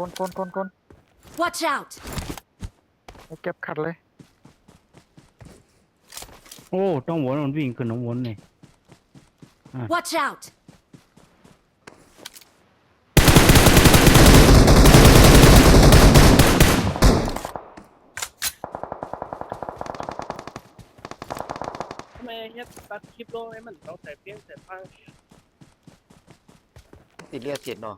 คน Watch out! เก็บขัดเลย โอ้ต้องวนมันวิ่งขึ้นน้องวนนี่ Watch out! ทำไมเฮ็ดตัดคลิปลงให้มันต้องใส่เพียงใส่ฟัง ติดเรียกเจ็ดเนาะ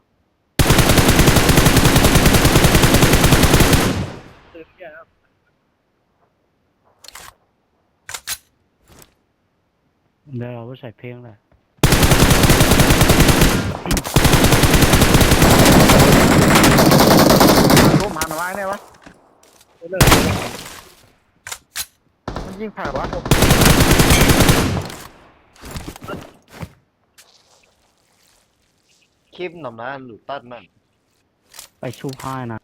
ตื่นแก่ครับ เดี๋ยวเราก็ใส่เพลงแหละ รู้มันไว้เนี่ยวะ เลิก มันยิงผ่านวะ คลิปหนำนะหลุดตัดนั่น ไปชูพายนะ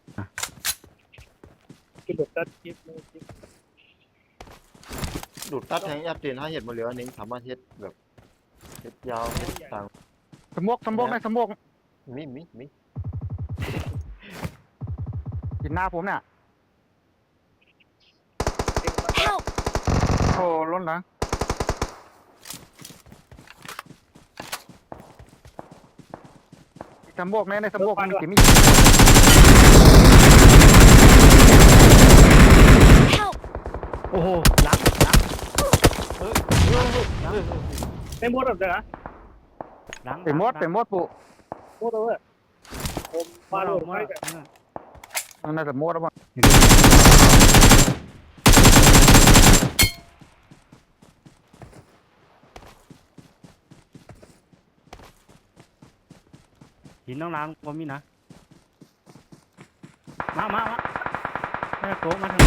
กินแบบตัดคลิปลงคลิป หลุดตัดแทงยับเจนถ้าเห็ดมาเหลืออันนี้สามารถเฮ็ดแบบเฮ็ดยาวเฮ็ดต่าง สมบกในสมบก มี กินหน้าผมเนี่ย Help! โอ้ล้นหลังสมบกในสมบกมันกี่มี Help! โอ้โหหลัง ไม่หมดหรอกเด้อ ไปมดปุ๊ หมดเลยผมมาโดนไว้กัน มันน่าจะมดแล้วมั้ง หินน้องล้างก็มีนะมาแม่โกมาทาง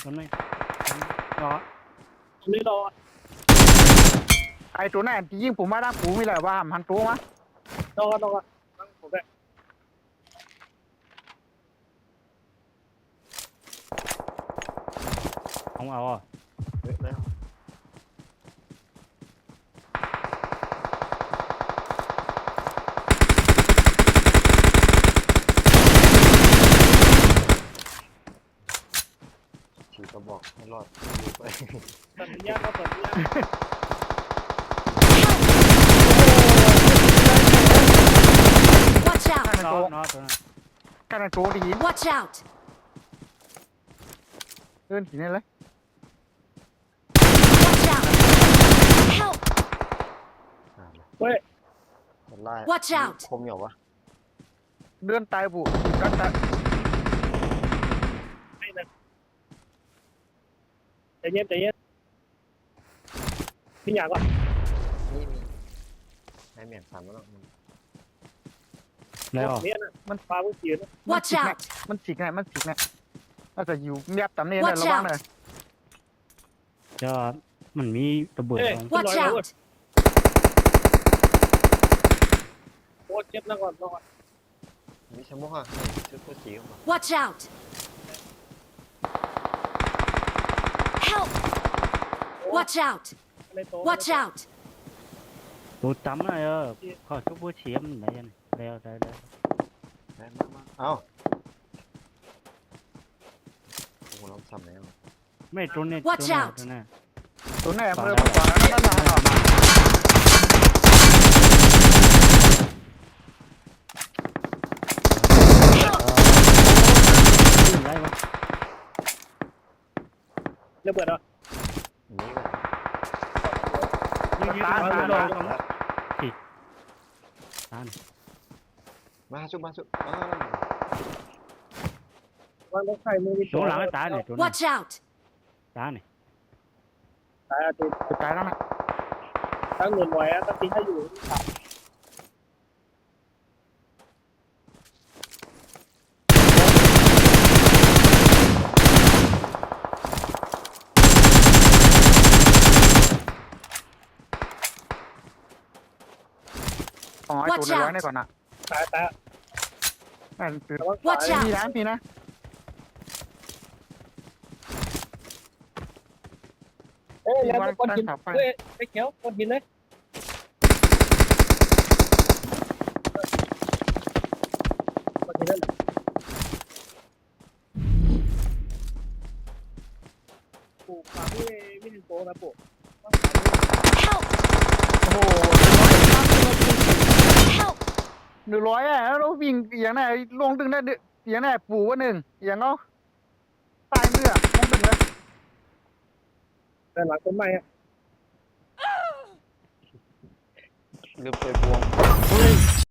ตรงนี้รอ นี่รอ ไอตัวนั้นที่ยิงผมมาด้านปูมีอะไรว่าหันตัวมาร อตั้งผมได้ เอาอ่ะ เฮ้ยแล้วฉีกกระบอกให้รอดดูไป สัญญาเขาสัญญา Watch กัน out! ใน รอ ตัว รอตัวนั้น กันในตัวดี Watch out! เดินถีนี่เลย Watch out! Help! เฮ้ย มันไล่ Watch out คมเหรอวะ เดินตายปุ๊กันตาย ไม่นะใจเย็นพี่อยากก่อน มีให้เมียนสามแล้วมัน แล้ว เนี่ยนะมันฟ้าผู้เขียน Watch out! มันฉีกไงน่าจะอยู่เมียบตำเนี่ยเลยระวังเลย จะมันมีระเบิด Watch out! โคตรเจ็บแล้วก่อนรอ มีชะมกอ่ะชุดโคตรสีเข้ามา Watch out! Help! Watch out! ในโต๊ะ Watch out! ตัวจำนะขอชุบบัวเฉียมไหนยันแล้วได้ ได้มาเอ้าโอ้โหเราทำแล้ว ไม่ตัวนี้ Watch ตัว out นี้ ตัวไหนมือมันกว่านั่นน่ะ ขึ้นได้ไหม ระเบิดอ่ะ นี่ก็ ยืดมาลงตรงตาน มาชุบอ้าว วางรถไฟมือ ตัวหลังตาเนี่ยตัวนี้ Watch out! ตาเนี่ย ตายอาทิตย์ ไปตายแล้วนะ ตั้งเงินไว้ตั้งปีให้อยู่ อ๋อไอตัวน้อยนี่ก่อนนะ ตาย นั่นคือ Watch มี out! นะพี่นะ เอ้ยแล้วก้อนหินเฮ้ยไอ้เขียวก้อนหินเลย ปู่ความไม่ถึงโตนะปู่ Help! โอ้โห Help! 100อ่ะแล้วเราวิ่งอย่างไหนลงดึงได้อย่างไหนปูว่าหนึ่งอย่างเนาะตายเมื่อลงดึงเลย แต่หลังต้นไม้อะ ลืมไปบวง